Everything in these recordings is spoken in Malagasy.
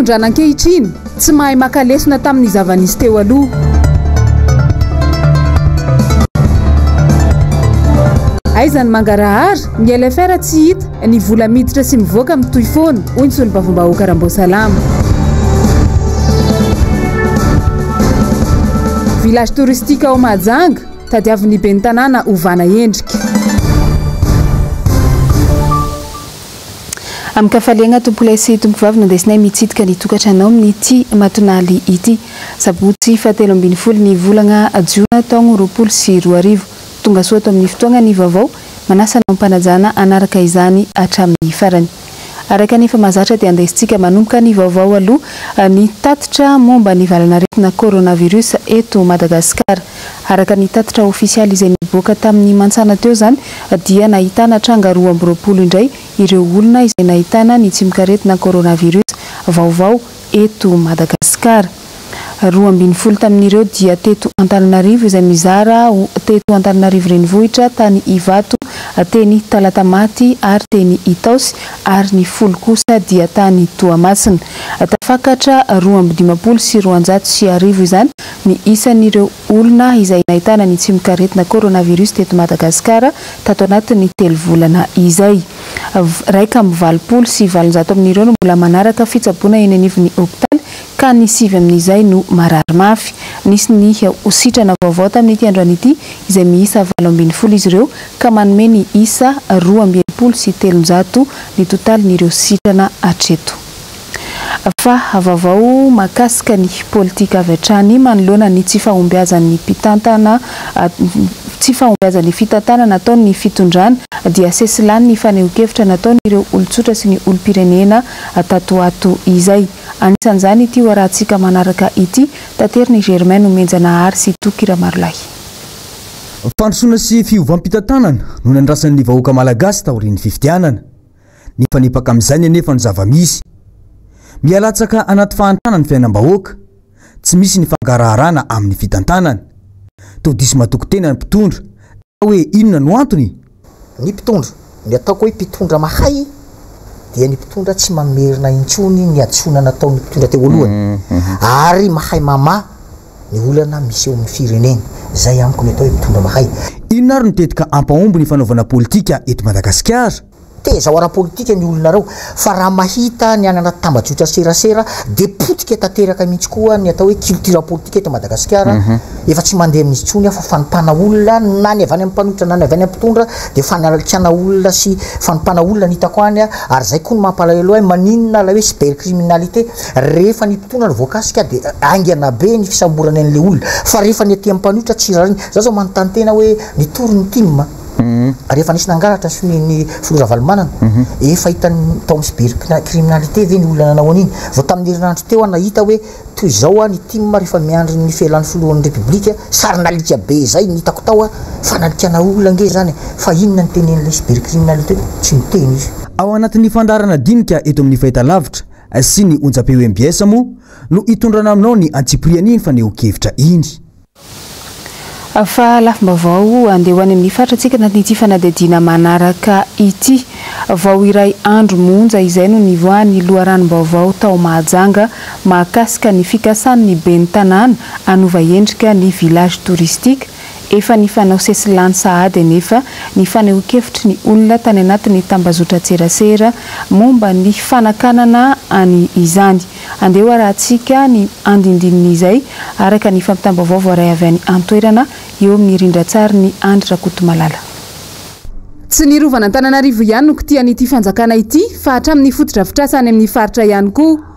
fitondrana ankehitriny tsy mahay makalesona tamin'ny zavanisy teo aloha. Aizany mangarahara ny LFR tsy hita ny vola miditra sy mivoaka mitoy foana hoy ny solombavam-bahoaka Ramboasalama. Village touristique ao Mahajanga tadiavin'ny ben'ny tanàna ovana endrika. Amin'ny kafaliana tompola sy tompovavy nandesinay mitsidika ny tokantranao amin'ity matonaly ity sabotsy 17 ny volana Jiona taogno 2024 tonga soa ato amin'ny fotoagna ny vaovao manasana ampanajana anaraka izany hatramin'ny farany. Araka ny famazatra dia andesintsika manomboka ny vaovao aloha ny tatitra momba ny valanaretina coronavirus eto Madagasikara. Araka ny tatitra ofisialy izay niboaka tamin'ny mantsana teo zany dia nahitana tranga 20 indray ireo olona izay nahitana ny tsimikaretina coronavirus vaovao eto Madagasikara. 20 tamin'ireo dia teto Antananarivo izay mizara teto Antananarivo renivohitra tany Ivato teny Talatamaty ary teny Itaosy ary ny 10 kosa dia tany Toamasina. Tafakatra 20 sy 250 izany ny isan'ireo olona izay nahitana ny tsimikaretina coronavirus teto Madagasikara tato anatin'ny 3 volana izay. Raika amin'ny 20 sy 700 amin'ireo no mbola manaraka fitsaboana eny anivon'ny hopitaly ka ny 7 amin'izay no marary mafy. Nisy ny sitrana vaovao tamin'ity androany ity izay miisa 20 izy ireo ka manome ny isa 20 sy 300 ny totalin'ireo sitrana hatreto. Fa vaovao makasika ny politika avy hatrany manoloana ny tsy fahombiazan'ny mpitantana tsy fahombiazan'ny fitantana nataon'ny fitondrana dia sesilany ny fanehonkevitra nataon'ireo olon-tsotra sy ny olom-pirenena tato ato izay. Anisan'izany ity hoarahantsika manaraka ity tateriny Germaine Menjanahary sy Tokira Marolahy. Fandrosoana sy fiovam-pitantanana no nandrasan'ny vahoaka malagasy taorian'ny fifidianana. Ny fanipaka amin'izany anefa ny zava-misy. Mialatsaka anaty fahantanana ny fiainam-bahoaka, tsy misy ny fangaraharaana amin'ny fitantanana. Todisy matokotena ny mpitondra, hoe inona no antony? Ny mpitondra, ny ataoko hoe mpitondra mahay dia ny mpitondra tsy mamerina intsony ny atsona nataon'ny mpitondra teo alohany. Ary mahay mama ny olana misy eo amin'ny firenena. Zay amiko ny atao hoe mpitondra mahay. Inona ary no tetika ampahomby ny fanaovana politika eto Madagasikara? Teza ho ara-politika ny olona reo fa raha mahita ny anana tambajotra serasera dia potika tanteraka mihitsy koa ny atao hoe culture politika eto Madagasikara. Efa tsy mandeha amin'izy tsony fa fanompana olona na ny avy any amin'ny mpanotra na ny avy any amin'ny mpitondra dia fanalatiana olona sy fanompana olona ny hitako any ary zay koa no mampalahelo hoe maninona la hoe cybercriminalité rehefa ny mpitondra ny voakasika dia aingana be ny fisamborana an'ilay olona fa rehefa ny aty amin'ny mpanotra tsy rariny zao zao manontany tena hoe ny torony tim rehefa nisy nangalatra ny flora valomanana efa hitany tao amin'ny cybercriminalité ve ny olona nanao an'iny vao tamin'ny herinandro teo nahita hoe toy izao ny tim rehefa miandry ny felan'ny filohan'ny republika sarinalika be zay ny hitako tao fanalikana olona nge zany fa inona ny tenen'ilay cybercriminalité tsy miteny izy. Ao anatin'ny fandarana dinika eto amin'ny fahitalavitra sy ny onjam-peo MBS moa no hitondrana aminao ny antsiprian'iny fanehonkevitra iny. Fa lafim-baovao andeha ho any amin'ny fatratsika anatin'ity fanadihadiana manaraka ity. Vao iray andro monja izay no nivoahan'ny loharanom-baovao tao Mahajanga mahakasika ny fikasan'ny ben'ny tanàna anova endrika ny village touristique. Efa ny fanao sesilany sahady nefa ny fanehonkevitry ny olona tany anatin'ny tambazotra tserasera momba ny fanakanana any izany. Andeha hoarahantsika ny andindinin'izay araka ny fampitam-baovao voaray avy any antoerana eo amin'ny rindran-tsary ny Andry Rakotomalala. Tsy ny rovana Antananarivo ihany no kitian'ity fanjakana ity fa hatramin'ny fotodrafitrasa any amin'ny faritra ihany koa.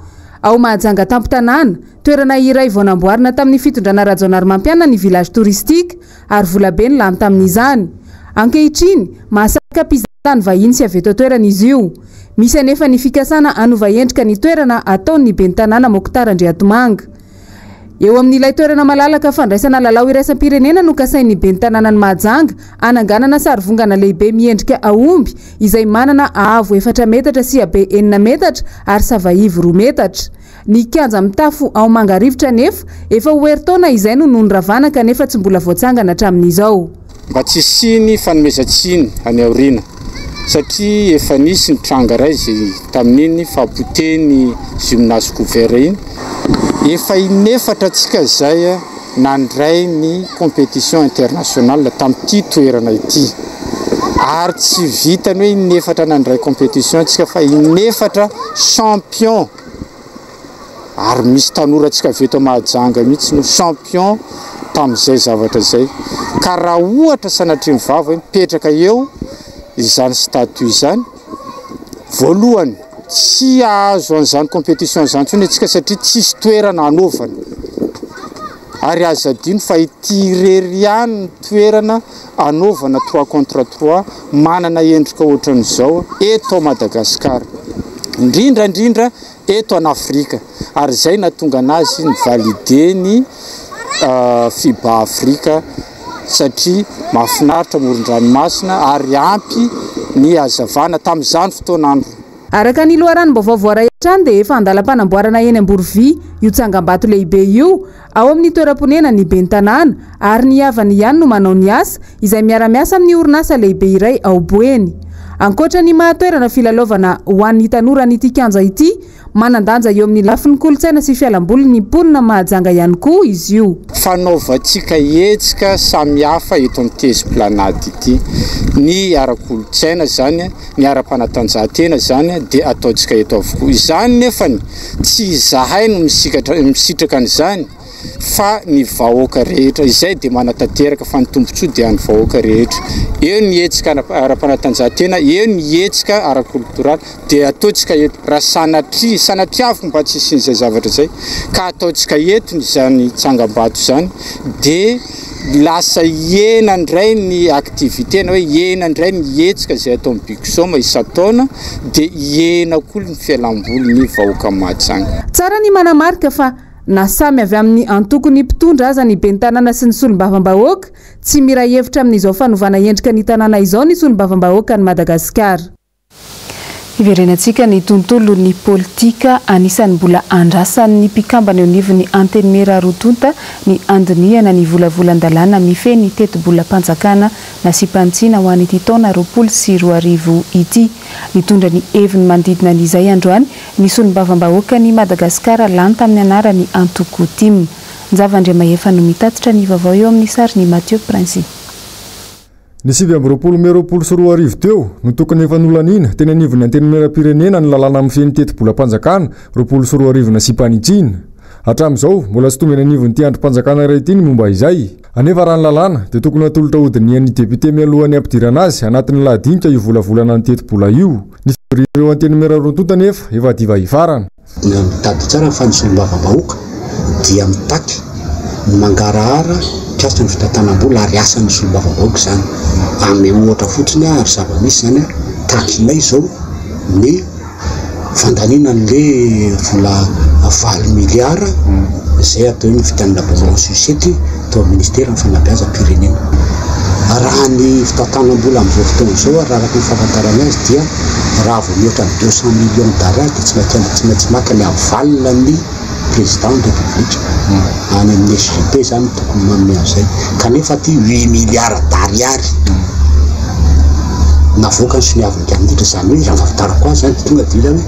Ao Mahajanga tampo-tanàna toerana iray vao namboarina tamin'ny fitondrana Rajaonarymampiana ny village touristique ary volabe ny lany tamin'izany. Ankehitriny mahasaka mpizahatany vahiny sy avy eto toerana izy io. Misy anefa ny fikasana anova endrika ny toerana ataon'ny ben'ny tanàna Mokotara Andriatomanga. Eo amin'ilay toerana malalaka fandraisana lalao iraisam-pirenena no kasain'ny ben'ny tanàna ny Mahajanga ananganana sarivongana lehibe miendrika aomby izay manana avo 4 metatra sy habe 9 metatra ary savaivo 2 metatra. Ny kianja mitafo ao Mangarivotra nefa efa ho heritaona izay no nonravana kanefa tsy mbola voatsangana hatramin'izao. Mba tsy siny fanomezantsiny any aoriana satria efa nisy ny trangaray zay tamin'iny fampoteny gymnase couvert iny efa inefatra tsika zay nandray ny compétition internationale tamin'ity toerana ity ary tsy vitany hoe inefatra nandray compétition tsika fa inefatra champion ary misy tanora tsika veto Mahajanga mihitsy no champion tamin'izay zavatra zay ka raha ohatra sanatria mivava hoe mipetraka eo izany statut izany voalohany tsy azo an'izany compétition izany tsony atsika satria tsisy toerana anaovana ary azadino fa ity irery ihany toerana anaovana 3 contre 3 manana endrika ohatran'izao eto Madagasikara indrindra eto en Afrika ary zay nahatonga anazy ny valide ny FIBA Afrika satria mahafinaritra moron-dranomasina ary ampy ny azavana tamin'izany fotoanandro. Araka ny loharanom-baovao voarahitrany dia efa andalam-panamboarana eny Amborovy io tsangambato lehibe io ao amin'ny toeram-ponena ny ben'ny tanàna ary ny havany ihany no manao ny asa izay miara-miasa amin'ny orinasa lehibe iray ao Boeny. Ankoatra ny mahatoerana filalaovana ho an'ny tanora n'ity kianja ity, manandanja eo amin'ny lafin'ny kolontsaina sy fialamboly ny mponina Mahajanga ihany koa izy io. Fanaovantsika hetsika samihafa eto amin'ny Esplanade ity. Ny ara-kolontsaina zany, ny ara-panatanjahantena zany dia ataontsika eto avokoa. Izany nefany tsy izahay no misitraka an'izany fa ny vahoaka rehetra izay dia manatanteraka fa ny tombontsoa dia ny vahoaka rehetra. Eo ny hetsika ara-panatanjahantena, eo ny hetsika ara-kulturaly dia ataontsika eto raha sanatriaviko mba tsy isin'izay zavatra zay ka ataontsika eto izany tsangambato zany dia lasa iena ndray ny activité na hoe iena ndray ny hetsika zay atao amin'ny Bigsoma isataona dia iena koa ny fialamboly ny vahoaka Mahajanga. Tsara ny manamarika fa na samy avy amin'ny antokony mpitondra aza ny ben'ny tanàna sy ny solombavam-bahoaka tsy miray hevitra amin'izao fanovana endrika ny tanàna izao ny solombavam-bahoaka ny Madagasikara. Iverenantsika ny tontolon'ny politika anisan'ny mbola andrasan'ny mpikambana eo anivon'ny Antenimera Rotonta ny andiniana ny volavolan-dalàna mifeny teti-bola-panjakana na sipantsina ho an'ity taona 2024 ity. Nitondra ny heviny manodidina an'izay androany ny solombavam-bahoaka ny Madagasikara lany tamin'ny anarany Antoko Tim. Nzava-Andriamahefa no mitatitra ny vaovao eo amin'ny sary ny Mathieu Prince. Ny 7-20 teo no tokony efa nolanina teny anivon'ny Antenimera-pirenena ny lalàna amin'ny feny teti-bola-panjakana 20 na sipanitsina. Hatramin'izao mbola tsy tonga eny anivon'ny androm-panjakana iray ity ny momba izay. Anefa raha ny lalàna dia tokony atolotra hodiny ny député mialohany ampidirana azy anatin'ny lahadinika io volavolana ny teti-bola io. Ny firireo Antenimera Rotonta nefa efa diva hifarana. Mitady tsara fa ny solombavam-bahoaka dia mitaky ny mangarahara kasitra ny fitantanam-bola ary asan'ny solombavam-bahoaka zany amin'ny ohatra fotsiny ary zava-misy zany takilay zao ny fandaniana an'le vola 4 miliara izay atao ny vitanina bonbon susety tao amin'ny ministera ny fanabeazam-pirenena. Raha ny fitantanam-bola amin'izao fotoana izao raha araka ny fahafantarana azy dia raha vao mihoatra ny 200 millions d'ariary dia tsy maintsy maka ny avalina ny président de république any amin'ny SGP zany tokony manome an'izay kanefa ty 8 milliards d'ariary navoaka ny soniaviny amindritra zany hoe raha mahafantarako azy zany tonga dia hoe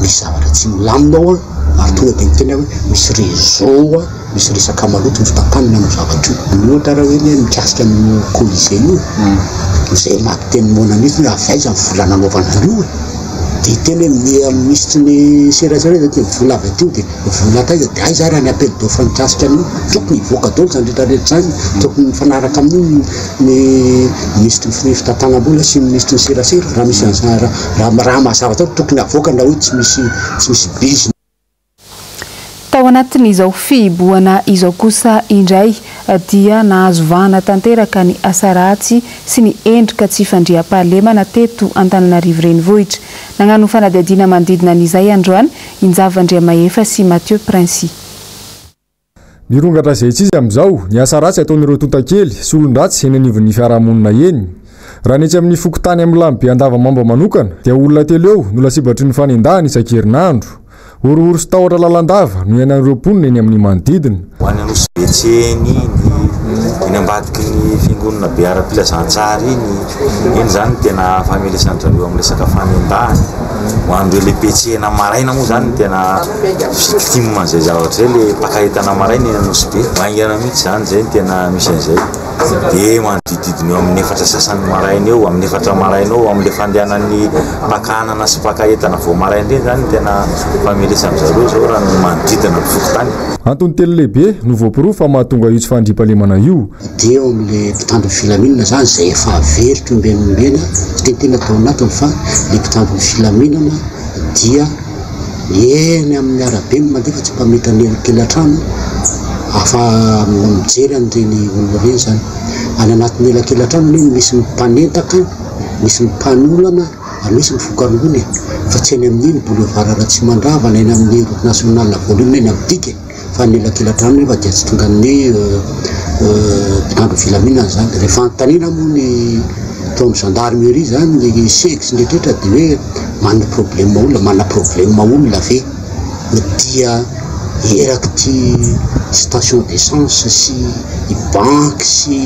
misy zavatra tsy milaminao ary tonga dia miteny hoe misy réseau misy resaka maloto ny fitantanana amin'ny zavatra io. Ohatra raha hoe mikasika amin'ny colisée io izay mampiteny mona mihitsy hoe avaiza ny vola nanaovana an'io dia teny misy ny serasera dia vola avy atio dia vola taiza dia aiza raha ny appel d'offre mikasika an'io tokony hivoaka daholo zany rehetrarehetra zany tokony mifanaraka amin'ny ny ministry ny fitantanam-bola sy ny ministry ny serasera raha misy raha mahazavatra tokony avoaka na hoe tsy misy bizy. Tao anatin'izao fihiboana izao kosa indray dia nahazo vahana tanteraka ny asa ratsy sy ny endrika tsy fandriam-pahalemana teto Antananarivo renivohitra. Nagnano fanadihadiana manodidina an'izay androany Nzava-Andriamahefa sy Mathieu Prince. Mirongatra izay tsy izy amin'izao ny asa ratsy ataon'ireo tontakely sy olon-dratsy eny anivon'ny fiarahamonina eny. Raha netsy amin'ny fokotany amin'ny lambe andavamamba manokana dia olona telo eo no lasibatry ny fanendahany isan-kerinandro. Oro sy tahotra lalandava no ianan'ireo mponina eny amin'ny manodidina. Ho any Anosy Betseny, ny iny ambadiky ny fiangonana be ara-pilazantsara iny zany tena famelesandreo amin'ny resaka fanendahany ho andreo le petsehana maraina moa zany tena victime zay zavatra le pakahitana maraina eny anosy be maingana mihitsy zany zay tena misy an'izay de manodididiny eo amin'ny 4 sasany maraina eo amin'ny 4 maraina eo amin'le fandehanan'ny pakanana sy pakahitana vao maraina reny zany tena famelesandreo zao raha no manodidina mifokotany. Antony telo lehibe no voapirofo fa mahatonga io tsy fandriampahalemana io de eo amin'le mpitandro filaminana zany zay efa averitra ombenombena tentena tao anatiny fa le mpitandro filaminana dia eny amin'ny arabe no mandefa tsy mpametany elakelan-trano afa mijery an'ireny olona reny zany any anatin'ny elakelan-trano reny misy mpanentaka misy mpanolana ary misy mifokarongony fa tsy eny amin'iny boulevard Ratsimandrava eny amin'ny route nationale voalohany eny amidika fa ny elakelan-trano nefa dia tsy tonga ny mpitandro filaminana zany rehefa antanina moa ny tao amin'ny gendarmerie zany ny sex ndraitrehitra dia hoe mana problème olona mana problème olona ve dia eraky ty station d'essence sy banque sy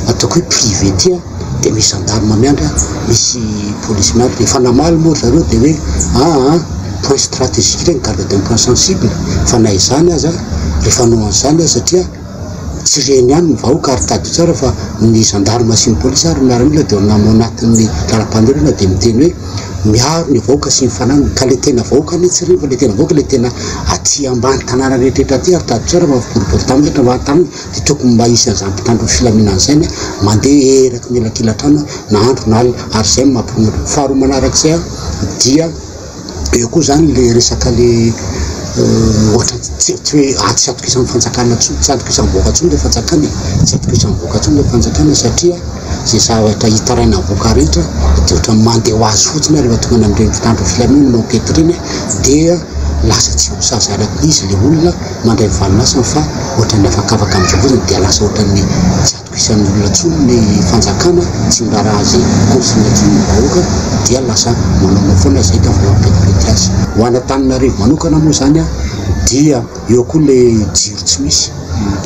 ataoko hoe privé tia dia misy gendarme miandra misy police miandra dia fanamaly moa zareo dia hoe point stratégique regny garde d'un point sensible fa na izany aza rehefa anao an'izany aza satria tsy reny ihany ny vahoaka ary tady tsara fa ny gendarme sy ny police ary miaramila dia namo anatin'ny lalam-pandorana dia miteny hoe miaro ny vahoaka sy ny fananana ka le tena vahoaka ny tsy riva le tena vahoaka le tena aty ambany tanàna rehetrarehetra aty ary tady tsara fa boribory taminy rehetra ambany tanàna dia tokony mba isy an'izany mpitandro filaminana izany mandeha eraky ny elakelan-trano na andro na aly ary zay mampiromotra faharoa manarak'izay dia eo koa zany le resaka le ohatra tsy hoe tsy atoko isan'ny fanjakana tsy atoko isan'ny voaka tsony le fanjakana tsy atoko isan'ny voaka tsony le fanjakana satria zay zavatra hitaraina voaka rehetra dia ohatra mandeha ho azy fotsiny rehefa tonga amin'ireny mpitandro filaminana mankety reny dia lasa tsy ho sazaraky izy le olona mandray valinasana fa ohatra ny afakafaka amin'izao fotsiny dia lasa ohatra ny tsy atoko isan'ny olona tsony ny fanjakana tsy mirara azy konsigna tsony ny vahoaka dia lasa manao foana zay ka voapetipety azy ho an'Antananarivo manokana moa zany dia eo koa le jiro tsy misy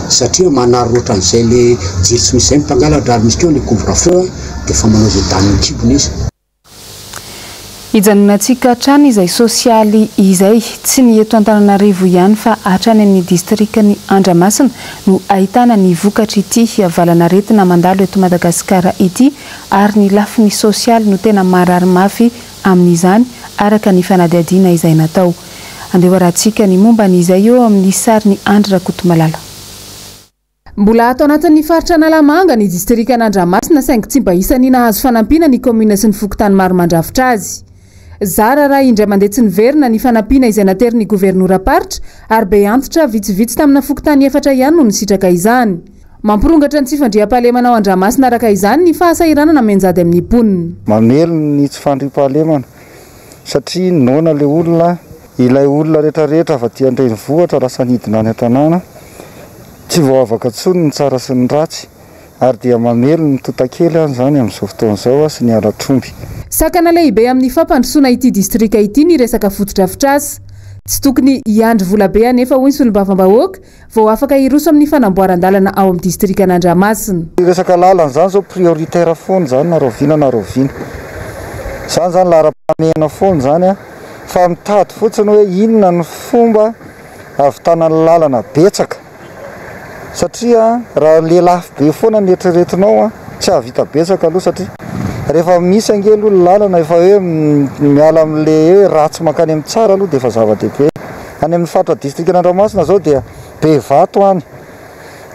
satria manary ohatra an'izay le jiro tsy misy zay mpangalatra ary misy keo le couvre-feu dia fa manao zay daniny kibony izy. Hijanonantsika hatrany izay sosialy izay tsy ny eto Antananarivo ihany fa hatrany amin'ny distrikany Andramasina no ahitana ny vokatra ity valanaretina mandalo eto Madagasikara ity ary ny lafiny sosialy no tena marary mafy amin'izany araka ny fanadihadiana izay natao. Andeha rahantsika ny momba n'izay eo amin'ny sary ny Andry Rakotomalala. Mbola ato anatin'ny faritra Analamanga ny distrikany Andramasina saingy tsy mba isan'ny nahazo fanampiana ny komina sy ny fokontany maro mandrafitra azy. Zara raha indray mandeha tsy niverina ny fanampiana izay naterin'ny gouvernoura paritra ary be antitra vitsivitsy tamina fokontany efatra ihany no nisitraka izany. Mampirongatra ny tsy fandriam-pahalemana ao Andramasina araka izany ny fahasairanana menjady amin'ny mponina. Mamelo ny tsy fandriam-pahalemana satria nona le olona ilay olona rehetrarehetra fa tia andreny vohatra lasa nidina any an-tanàna tsy vao afaka tsony ny tsara sy ny ratsy ary dia mamelo ny totakely any zany amin'izao fotoan'izao sy ny alatromby. Sakana lehibe amin'ny fampandrosoana ity distrika ity ny resaka fotodrafitrasa. Tsy tokony iandry vola be anefa hoy ny solombavam-bahoaka vao afaka hiroso amin'ny fanamboaran-dalana ao amin'ny distrikany Andramasina. Resaka lalana zany zao prioritaire foana zany na roviana. Zany zany lara-pahamehana foana zany fa mitady fotsiny hoe inona ny fomba ahavitana ny lalana betsaka. Satria raha lelafy be foana ny eritreretinao tsy ahavita betsaka aloha satria rehefa misy angely olo lalana efa hoe miala amin'le hoe ratsy makany amin'ny tsara aloha dia efa zava-dehibe. Any amin'ny faritra distrikany Andramasina zao dia be vato any.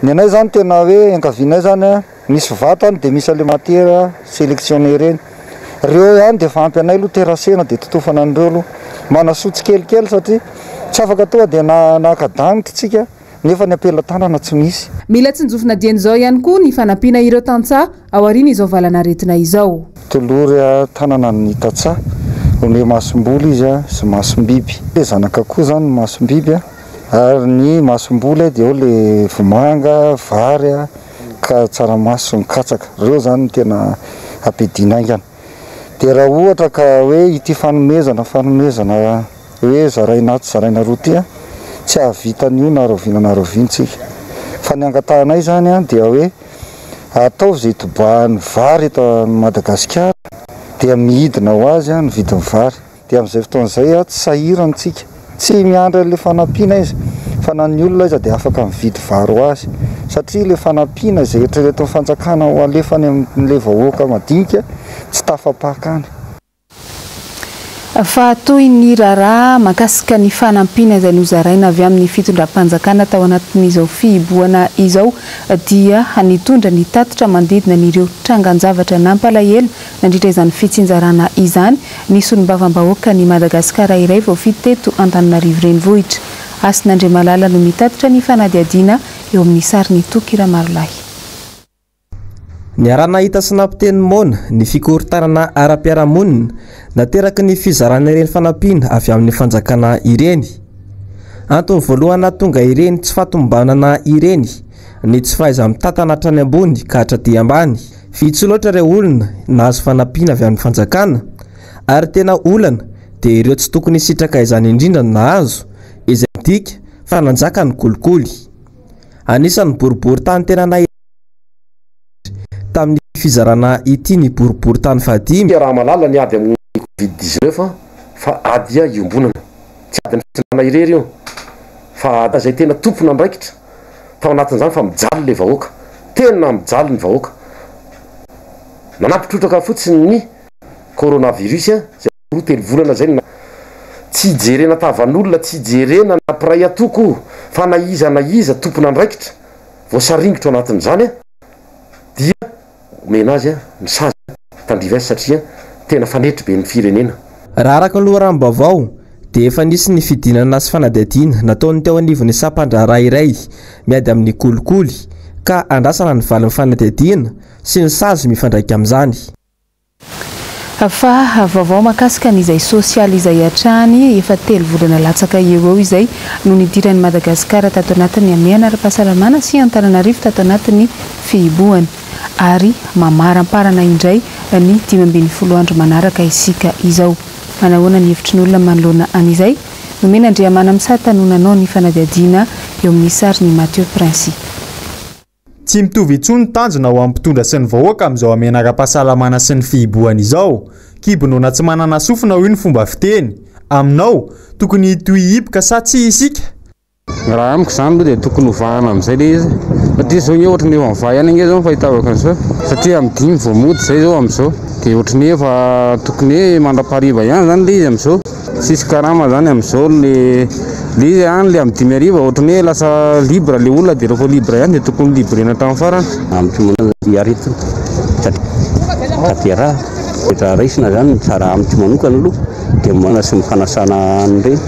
Ny anay zany tena hoe ankavianay zany misy vato any dia misy alimentaire sélectionné reny. Reo ihany dia fa ampy anay aloha terasena dia totofana an'ireo aloha. Manasotry kelikely satria tsy afaka toa dia nakadagnitra tsika nefa ny ampelatanana tsy misy. Mila tsinjofina dian'izao ihany koa ny fanampiana ireo tantsaha ao aoriana izao valanaretina izao. Tolory tanana ny tantsaha hoe masomboly izy sy masombiby. Zanak'akoho zany masombiby ary ny masomboly dia ao le vomanga, vary ka tsaramaso ny katsaka. Reo zany tena ampidina aingana. Dia raha ohatra ka hoe ity fanomezana hoe zaraina ato zaraina roa ty tsy ahavita an'io na rovintsika fa ny angatanay zany a dia hoe atao zay tobahan'ny vary eto Madagasikara dia midina ho azy a ny vidin'ny vary dia amin'izay fotoan'izay a tsy sahirantsika tsy miandra le fanampiana izy fa na ny olona izy dia afaka mividy vary ho azy satria le fanampiana izay eritreretin'ny fanjakana ho alefany amin'le vahoaka madinika tsy tafapakany. Fa toy ny raharaha mahakasika ny fanampiana izay nozaraina avy amin'ny fitondram-panjakana tao anatin'izao fihiboana izao dia nitondra ny tatitra manodidina n'ireo trangan-javatra nampalahelo nandritra izany fitsinjarana izany ny solombavam-bahoaka ny Madagasikara iray vao fiteto Antananarivo renivohitra. Asin'Andriamalala no mitatitra ny fanadiadiana eo amin'ny sary ny Tokira Marolahy. Ny arana hita sy nampiteny mona ny fikorontanana ara-piarahamonina nateraky ny fizarana ireny fanampiana avy amin'ny fanjakana ireny. Antony voalohany tonga ireny tsy fatombanana ireny ny tsy fahaiza mitantana hatrany ambony ka hatraty ambany. Vitsy loatra ireo olona nahazo fanampiana avy amin'ny fanjakana ary tena olana dia ireo tsy tokony sitraka izany indrindra no nahazo izay midika fa nanjaka ny kolikoly. Anisan'ny boribory tany tena na tamin'ny fizarana ity ny boribory tany fahadimy. Raha malala ny ady amin'ny Covid-19 fa adia iombonana tsy ady ny fitondrana irery io fa ada zay tena tompona andraikitra fa ao anatin'izany fa mijaly le vahoaka tena mijaly ny vahoaka manampitrotraka fotsiny ny coronavirus zay roa telo volana zay tsy jerena tavan'olona tsy jerena nampiray atoko fa na iza tompona andraikitra voasaringitra ao anatin'izany dia omena azy ny sazy tandriva azy satria tena fanetry be ny firenena. Raha araka ny loharano-baovao dia efa nisy ny fidinana sy fanadihadiana nataony teo anivon'ny sampan-draharaha iray miady amin'ny kolikoly ka andrasana ny valin'ny fanadihadiana sy ny sazy mifandraika amin'izany. Fa vaovao mahakasika n'izay sosialy izay hatrany efa 3 volana latsaka eo izay no nidiran'ny Madagasikara tato anatin'ny amiana ara-pahasalamana sy Antananarivo tato anatin'ny fihiboany ary mamaramparana indray ny 12 andro manaraka isika izao. Manahoana ny hevitry ny olona manoloana an'izay nomena Andriamana Misy tanonanao ny fanadihadiana eo amin'ny sary ny Mathieu Prince. Tsy mitovy intsony tanjona ho ampitondra sy ny vahoaka amin'izao amiana ara-pahasalamana sy ny fihiboana izao. Kibonona tsy manana sofina hoy ny fomba fiteny. Aminao tokony hitohy hipoka sa tsy isika? Raha amiko izany aloha dia tokony hovahana amin'izay le izy. Satria izao ny ohatra ny eo amin'ny vahy ihany izao fahitavako an'izao. Satria amin'ny 5 vao mody izay izao amin'izao. Dia ohatra ny efa tokony hoe mandra-pariva ihany izany le izy amin'izao. Sisy karama zany amin'izao le izy ihany le amin'ny 5 ariva ohatra ny hoe lasa libra le olona dia rehefa libra ihany dia tokony librena hatramin'ny farany. Amin'ny arety tatera etra raisina zany tsara amiko manokana aloha dia mana sy mifanasana an'ireny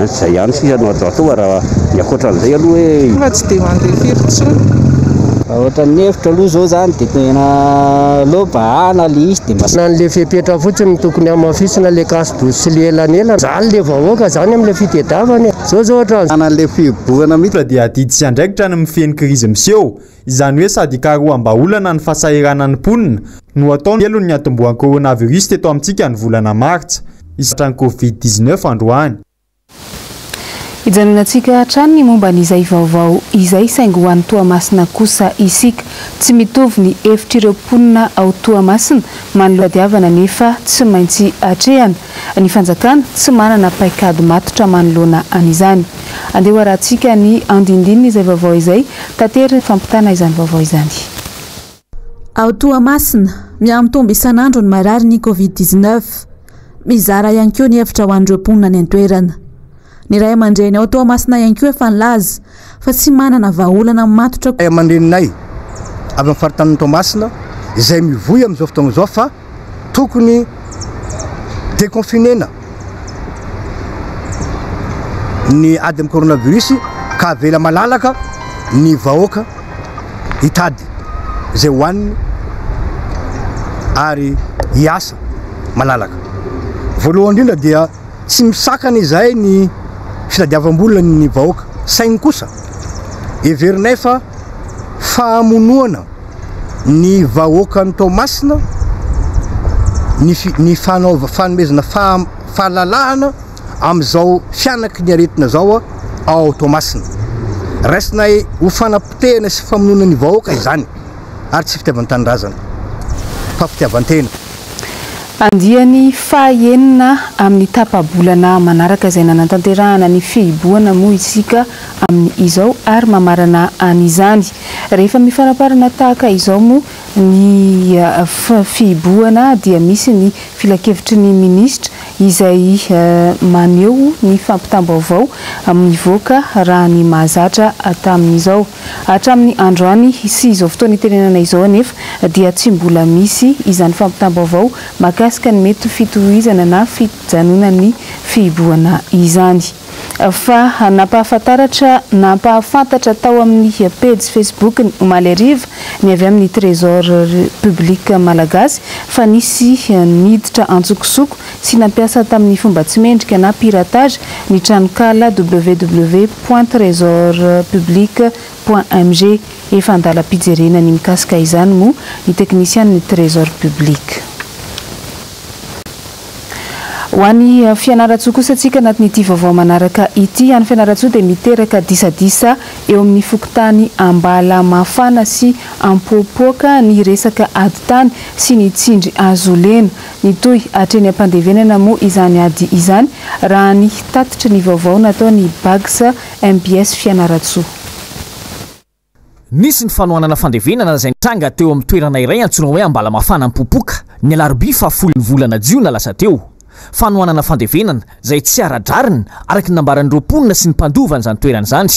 zay ihany sisa no atao raha ny akoatran'izay aloha hoe tsy dia mandeha firy tsony. Ohatra ny hevitra aloha zao zany dia tena lobahana le izy dia masina n'le fepetra fotsiny tokony hamafisina le kasodosy sy le elanela zany le vahoaka zany amin'le fitediavany zao ohatra anan'le fihiboana mihitsy dia adidy sy andraikitra ny mifeny krizy miseho izany hoe sady karoam-baolana ny fahasahiranan'ny mponina no ataony elo ny atombohan'ny coronavirus teto amintsika ny volana Martsa isatran'ny Covid-19 androany. Ijanonantsika hatrany ny momba n'izay vaovao izay saingy ho an'ny Toamasina kosa isika tsy mitovy ny hevitr'ireo mponina ao Toamasina manoloadiavana nefa tsy maintsy hatrehana. Ny fanjakana tsy manana paikady matotra manoloana an'izany. Andeha arahantsika ny andindinina izay vaovao izay tatery fampitana izany vaovao izany. Ao Toamasina miamitombo isan'andro ny marary ny Covid-19 mizara ihany koa ny hevitra ho an'ireo mponina ny antoerana. Ny ray aman-dreny ao Toamasina ihany koa efa nilaza fa tsy manana vahaolana matotra. Ray aman-dreninay avy amin'ny faritany Toamasina izay mivoy amin'izao fotoana izao fa tokony déconfinena ny ady amin'ny coronavirus ka avela malalaka ny vahoaka hitady izay hoaniny ary hiasa malalaka. Voalohany indrindra dia tsy misakana izay ny fitadiavam-bola ny vahoaka saigny kosa everinay fa fahamonoana ny vahoaka ny Toamasina ny fanomezana fahalalahana amin'izao fianaky ny aretina zao ao Toamasina raisina ho fanapotehana sy famonoana ny vahoaka izany ary tsy fitiavan-tanindrazana fa fitiavan-tena. Andiany fahaenina amin'ny tapabolana manaraka izay nanantanterahana ny fihiboana moa isika amin'ny izao ary mamarana an'izany. Rehefa mifanaparana tahaka izao moa ny fihiboana dia misy ny filakevitry ny ministra izay maneho ny fampitam-baovao mivoaka raha ny mahazatra tamin'izao. Hatramin'ny androany sy izao fotoana itenenana izao anefa dia tsy mbola misy izany fampitam-baovao makasika ny mety fitohizana na fijanonan'ny fihiboana izany. Fa napahafantatra tao amin'ny page Facebook ny Omaly Ariva ny avy amin'ny trésor public malagasy fa nisy niditra antsokosoko sy nampiasa tamin'ny fomba tsy mendrika na piratage ny tranokala www.trésorpublic.mg efa andala-pijerena ny mikasika izany moa ny teknisian'ny trésor public. Ho an'ny fianaratsoa kosa atsika anatin'ity vaovao manaraka ity, any fianaratsoa dia miteraka disadisa eo amin'ny fokotany ambala mafana sy ampopoaka ny resaka aditany sy ny tsindry azolena. Ny toy hatreny ampandevenana moa izany ady izany raha ny tatitra ny vaovao natao ny Bags MBS fianaratsoa. Nisy ny fanohanana fandevenana izay nitranga teo amin'ny toerana iray antsoina hoe ambala mafana ampopoaka ny alarobia fahafolon'ny volana jiona lasa teo. Fanohanana fandevenana izay tsy ara-drariny araka ny nambaran'ny roaponina sy ny mpandovana izany toerana izany.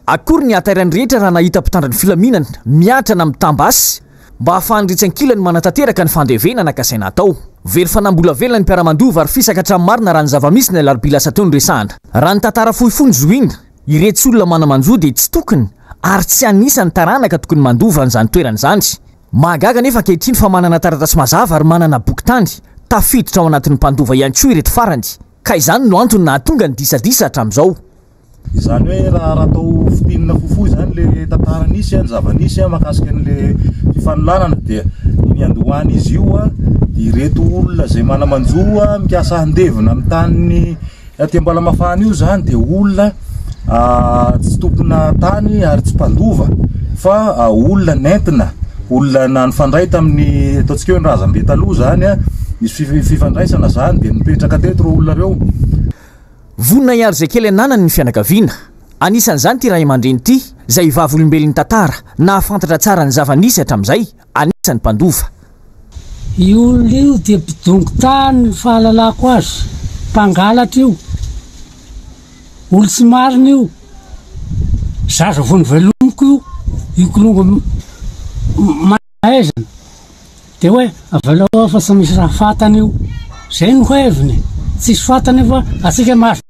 Akory ny atairany rehetra raha nahita mpitandran'ny filaminana miatrana amin'ny tambasy mba hahafahandritsan-kilany manatanteraka ny fandevenana ka saina atao. Very fanambola-velona ny mpiara-mandova ary fisaka hatramin'ny marina raha ny zava-misy ny alarobia lasa teo ny resahana. Raha ny tantara fohifohy ny zoina, iretsy olona manamanjo dia tsy tokony ary tsy anisany taranaka tokony mandova an'izany toerana izany. Mahagaga nefa ankehitriny fa manana taratasy mazava ary manana bokin-tany tafiditra ao anatin'ny mpandova ihany koa ireto farany ka izany no antony nahatonga ny disadisa hatramin'izao. Izany hoe raha atao fitinina fohifohy izany le tantara nisy ny zava-nisy mahakasika an'le fifanolanana dia ny andohany izy io ireto olona izay manamanjoa mikasa handevina amin'ny tany aty ambala mafana io izany dia olona tsy tompona tany ary tsy mpandova fa olona nentina, olona nanifandray tamin'ny ataontsika hoe ny razambe taloha zany nisy fifandraisana zany dia nipetraka teto reo olona reo. Vonina iaro izay kely ananany ny fianakaviana. Anisan'izany ty ray aman-dreny ty izay vavolombelon'ny tantara na afantatra tsara ny zava-nisy hatramin'izay anisan'ny mpandova. Io olona io dia mpidongo-tany ny fahalalako azy, mpangalatra io, olo tsy marina io, zaza vao ny velomiko io kolongo mahaizana dia hoe avelao fa tsy misy raha fatany io, zay no heviny, tsisy fatany fa atsika maso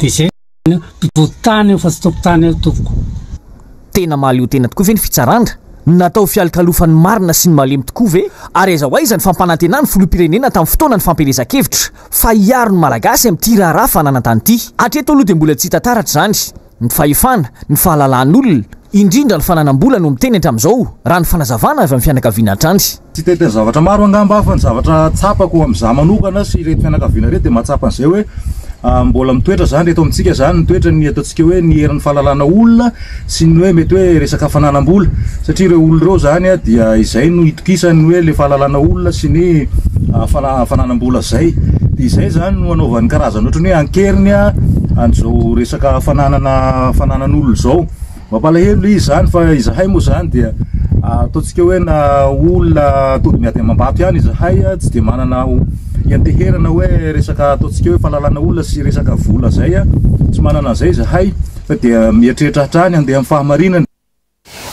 dia zay mpidodi-tany io fa tsy tompon-tany io tompoko. Tena mahaleo tena tokoa ve ny fitsarandra natao fialokalofan'ny marina sy ny malemy tokoa ve ary aiza ho aiza ny fampanantenana filoham-pirenena tamin'ny fotoana ny fampielezan-kevitra fa hiaro ny malagasy amin'ity raharaha fananantany ity. Hatreto aloha dia mbola tsy hita taratra izany ny fahefana, ny fahalalan'olona, indrindra ny fananam-bola no miteny hatramin'izao raha ny fanazavana avy amin'ny fianakaviana hatrany. Tsy teteny zavatra maro angamba fa ny zavatra tsapako amin'izaho manokana sy ireto fianakaviana ireto dia mahatsapa an'izay hoe mbola mitoetra zany reto amintsika zany mitoetra ny ataontsika hoe ny herin'ny fahalalana olona sy ny hoe mety hoe resaka fananam-bola satria ireo olona reo zany dia izay no itokisany hoe le fahalalana olona sy ny fananam-bola zay. Dia izay zany no anaovan'ny karazana ohatrany hoe ankeriny an'izao resaka fananan'olona zao. Mampalahelo izy zany fa izahay moa zany dia ataontsika hoe na olona tody miady amam-bato ihany izahay tsy dia manana ianteherana hoe resaka ataontsika hoe fahalalana olona sy resaka vola zay tsy manana an'izay izahay fa dia mieritreritra hatrany andeha amin'ny fahamarinana.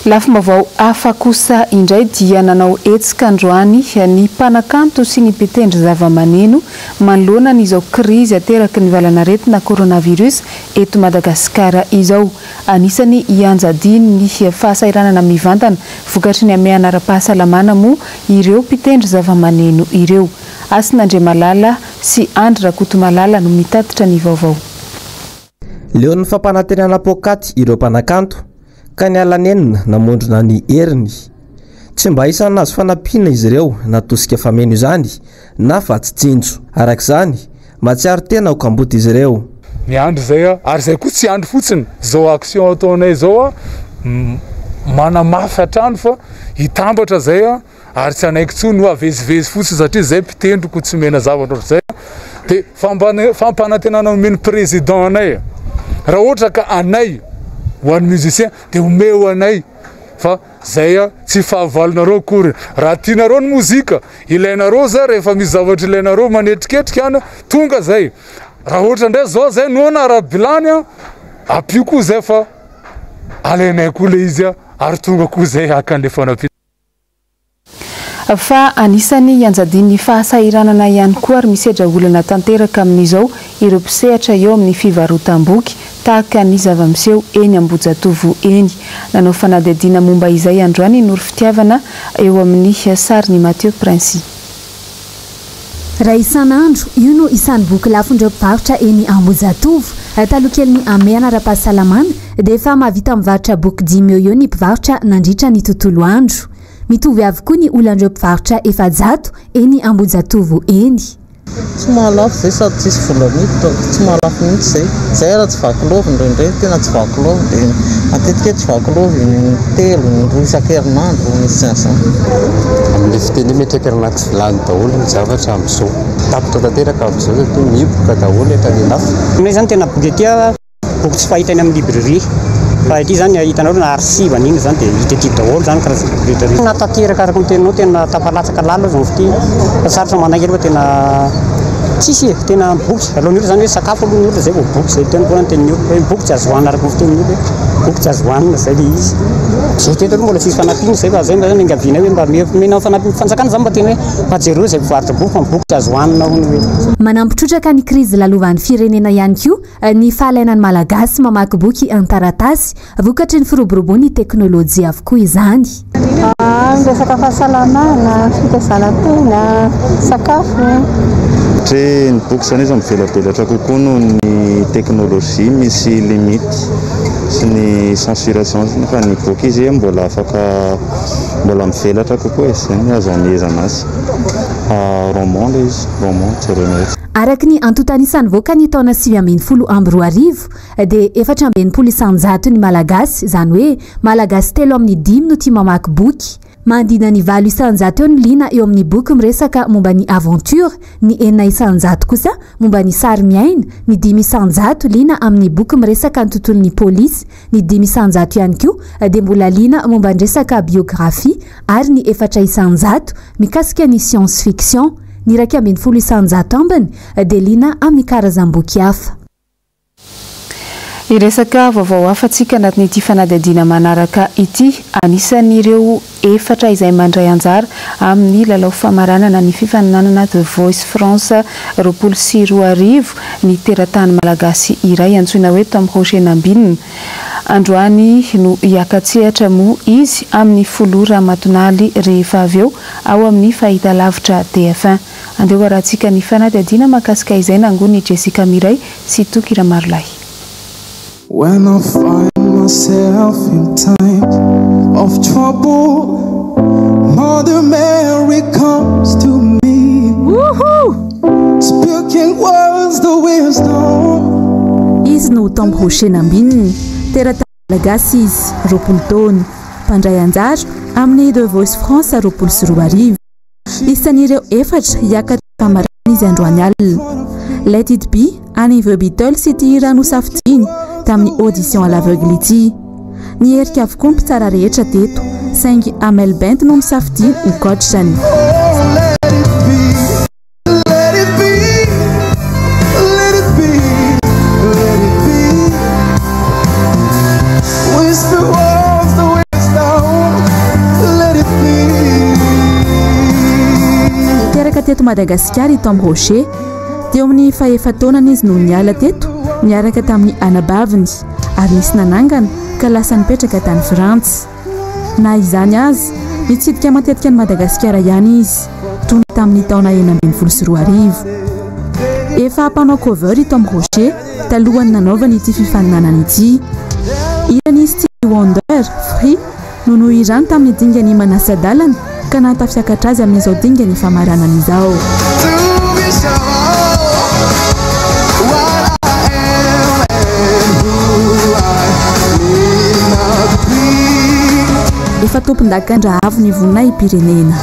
Lafim-baovao hafa kosa indray dia nanao hetsika androany ny mpanakanto sy ny mpitendry zava-maneno manoloana n'izao krizy ateraky ny valanaretina coronavirus eto Madagasikara izao. Anisany ianjadiny ny fahasairanana mivantana vokatry ny ame anara-pahasalamana moa ireo mpitendry zava-maneno ireo. Asin'Andriamalala sy Andry Rakotomalala no mitatitra ny vaovao. Leo ny fampanantenana pokaty ireo mpanakanto ka ny alanenina namondrona ny heriny. Tsy mba isany azo fanampiana izy ireo natosika fameno izany na fa tsy tsinjo. Araka izany matsiaro tena ho kamboty izy ireo. ny andro zay ary zay koa tsy andro fotsiny zao action ataonay zao manamafy atrano fa hitambatra zay ary tsy anaiky tsony ho avezivezy fotsiny satria zay mpitendroko tsy mena zavatra zay de fampanantenana omeny président anay raha ohatra ka anay ho an'ny musicien de omeo anay fa zay tsy fahavalonareo akory raha tianareo ny mozika ilainareo za rehefa misy zavatra ilainareo manetriketrika any tonga zay raha ohatra ndray zao zay noana arabilany apio koa zay fa alainay koa le izy ary tonga koa zay hakan'le fanampi fa anisany anjadiny fahasahiranana ihany koa ary misedra olana tanteraka amin'izao ireo mpisehatra eo amin'ny fivarotam-boky tahaka ny zava-miseho eny Ambojatovo eny. Nanao fanadihadiana momba izay androany Noro Fitiavana eo amin'ny sariny Mathieu Prince. Raha isan'andro io no isan'ny boky lafondreo mpivarotra eny Ambojatovo talokelin'ny Ameana Ara-pahasalamana dia efa mahavita mivarotra boky 10 eo ny mpivarotra nandritra ny tontolo andro. Mitovy avokoa ny olon'ireo mpivarotra 700 eny Ambojatovo eny. Tsy mahalafo zay sady tsisy vola mihitsy tsy mahalafo mihitsy zay raha tsy vaky lova indraindray tena tsy vaky lova dia matetika tsy vaky lova telo roa isan-kerinandro misy zany. Amin'ny fiteny metraka anaty vilany daholo ny zavatra amin'izao tapitra tanteraka amin'izao satria mihiboka daholo etrany lafo. Aminay zany tena boky ety boky tsy fahitany amin'ny librairie fa ety zany hitanao na arsiva n'iny zany dia hita ety daholo zany karazana boky rehetra na tanteraka araka ny teninao tena tapalatsaka lala zao fity fa sarotra manakely fa tena tsisy tena boky alohan'ny olo zany hoe sakafo alohan'ny olo zay vao boky zay tena koa tenin'ny olo hoe boky tsy azo hohanina araka ny fitenin'ny olo hoe boky tsy azo hohanina zay le izy zay tena aloha mbola tsisy fanampiana zay fa zay zany angaviana hoe mba mena fanampiana fanjakana zany mba tena hoe pajero zay mpivarotra boky fa boky tsy azo hohanina hono hoe manampitrotraka ny krizy lalovan'ny firenena ihany koa ny fahalainan'ny malagasy mamaky boky an-taratasy vokatry ny firoborobony teknôlôjia avokoa izany. Resaka fahasalamana, fitezana-tena, sakafo. Ny boky zany izy mivelabelatra kokoa noho ny teknôlôjia misy limity sy ny censuration fa ny boky izy mbola afaka mbola mivelatra kokoa izy zany azo amezana azy. Roman le izy, roman jerena. Araka ny antotanisany voaka ny taona 2024 dia 420 ny malagasy zany hoe malagasy 3/5 no tia mamaky boky. Mandina ny 900 eo ny lina eo amin'ny boky miresaka momba ny aventure, ny 900 kosa momba ny sary miaina, ny 500 lina amin'ny boky miresaka ny tontolon'ny polisy, ny 500 ihany koa dia mbola lina momba ny resaka biografia ary ny 400 mikasika ny science fiction, ny 250 ambiny dia lina amin'ny karazam-boky hafa. Iresaka vaovao hafatsika anatin'ity fanadihadiana manaraka ity anisan'ireo 4 izay mandray anjara amin'ny lalao famaranana ny fifaninanana The Voice France 24 ny teratany malagasy iray antsoina hoe Tom Rocher Nambinina. Androany no hiakatsehatra moa izy amin'ny folora matonaly rehefa avy eo ao amin'ny fahitalavitra TF1. Andeha arahantsika ny fanadihadiana mahakasika izay nangony Jessica Miray sy Tokira Marlay. When I find myself in times of trouble, Mother Mary comes to me, speaking words the wisdom. Izy no Tom Rocher Nambinina, teratany malagasy izy 20 taona, mpandray anjara amin'ny The Voice France 24. Isan'ireo 4 hiakatra famarana izy androany alina. Let It Be any The Beatles ity hira nosafidiny tamin'ny audition à l'aveugle ity. Ny herika avokoa mpitsara rehetra teto saingy Amel Bent no misafidiny ho coachany. Teraka teto Madagasikara i Tom Rocher teo amin'ny fahefa-taonany izy no niala teto niaraka tamin'ny anabaviny ary nisy nanangana ka lasa nipetraka tany Frantsa. Na izany azy mitsidika matetika ny Madagasikara ihany izy toy tamin'ny taona 2024. Efa mpanao cover i Tom Rocher talohany nanaovany ity fifaninanana ity. Irany Stevie Wonder Free no nohirany tamin'ny dingany Manasadalana ka natafiakatra azy amin'izao dingany famaranana izao. efa tompon-dakandra avo ny vonina i-pirenena.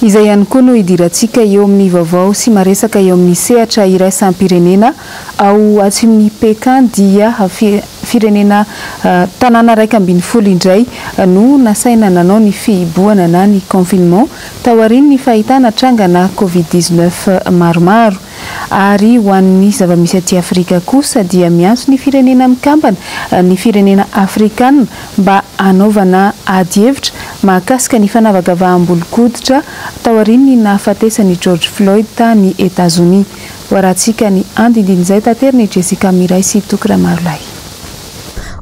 izay ihany koa no idirantsika eo amin'ny vaovao sy maresaka eo amin'ny sehatra iraisam-pirenena ao atsimon'ny Pekin dia firenena tanàna raika ambin'ny folo indray no nasaina nanao ny fihiboana na ny confinement taoriany ny fahitana trangana Covid-19 maromaro ary ho an'ny zava-misy aty Afrika kosa dia miantso ny firenena mikambana ny firenena afrikana mba anaovana ady hevitra mahakasika ny fanavakavahambolon-koditra taoriany nahafatesany George Floyd tany États-Unis. Waratsika ny andindin'izay tateriny Jessica Miray sy Tokra Marolay.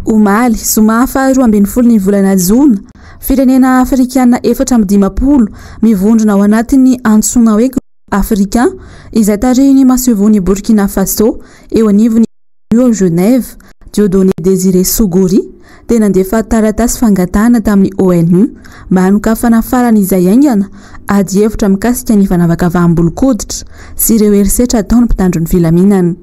Omaly zoma faharoa ambin'ny folo ny volana Jona firenena afrikana 450 mivondrona ao anatin'ny antsoina hoe africain izay tarehiny masevony Burkina Faso eo anivony Genève. Dieudonné Désiré Sogori dia nandefa taratasy fangatahana tamin'ny ONU mba hanokafana farany izay aingana ady hevitra mikasika ny fanavakavahambolon-koditra sy ireo herisetra ataony mpitandro ny filaminana.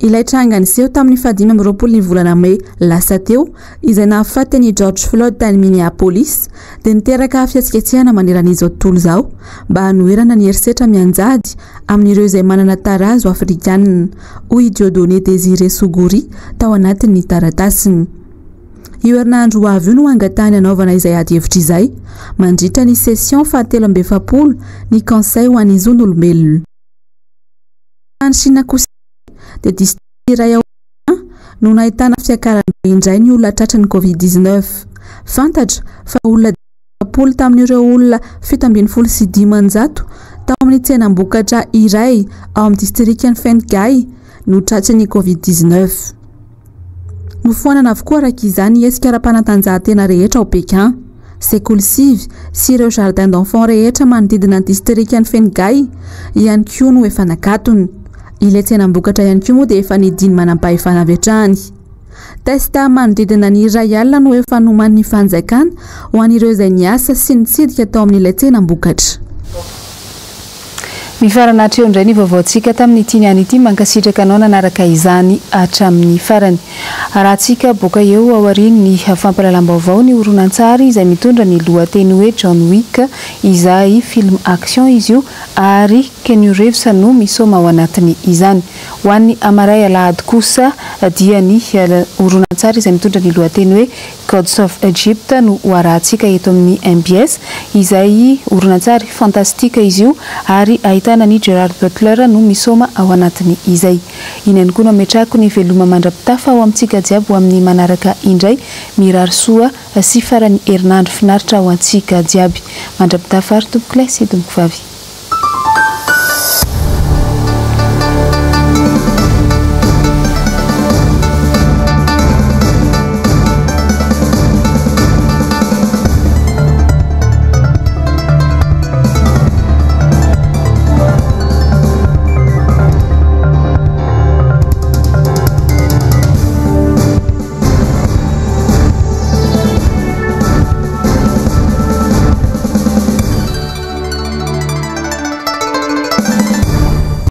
Ilay tranga niseho tamin'ny 2020 ny volana May lasa teo izay nahafaty ny George Floyd tany Minneapolis dia niteraka fihetsiketsehana maneran'izao tontolo izao mba hanoherana ny herisetra mianjady amin'ireo izay manana tarazo afrikanina hoy Dieudonné Désiré Sogori tao anatin'ny taratasiny. Io herinandro ho avy io no angatahany anaovana izay ady hevitra izay mandritra ny session fahatelo amby efapolo ny conseil ho an'ny zon'olombelona. Chine kosa dia district iray ao no nahitana fiakaran'ny indray ny olona tratran'ny Covid-19. Fantatra fa olona 10 tamin'ireo olona 7.5 sy 10,000 tao amin'ny tsenam-bokatra iray ao amin'ny distrikty Fengkai no tratran'ny Covid-19. Nofoanana avokoa araka izany hesika ara-panatanjahantena rehetra ao Pekin, sekoly sivy sy ireo jardin d'enfant rehetra manodidina ny distrikty Fengkai ihany koa no efa nakatony. Ilay tsenam-bokatra ihany koa moa dia efa nidiny manam-pahefana avy hatrany. Testa manodidina ny iray alina no efa noman'ny fanjakana ho an'ireo izay niasa sy nitsidika tao amin'ilay tsenam-bokatra. Mifarana hatreo indray ny vaovaontsika tamin'ny tiny any ity mankasitraka anao nanaraka izany hatramin'ny farany. Arahantsika boka eo ao aorian'ny fampalalam-baovao ny horonan-tsary izay mitondra ny lohateny hoe John Wick izay film action izy io ary Keanu Reeves no misoma ao anatiny izany. Ho an'ny Amaray Alahady kosa dia ny horonan-tsary izay mitondra ny lohateny hoe Gods of Egypt no arahantsika eto amin'ny MBS izay horonan-tsary fantastika izy io ary ahitana ny Gerard Butler no misoma ao anatiny izay. Inany koa no ametrahako ny veloma mandrapitafa ao amintsika jiaby ho amin'ny manaraka indray mirary soa sy farany herinandro finaritra ao antsika jiaby. Mandrapitafa ary tompoko lay sy tompoko vavy.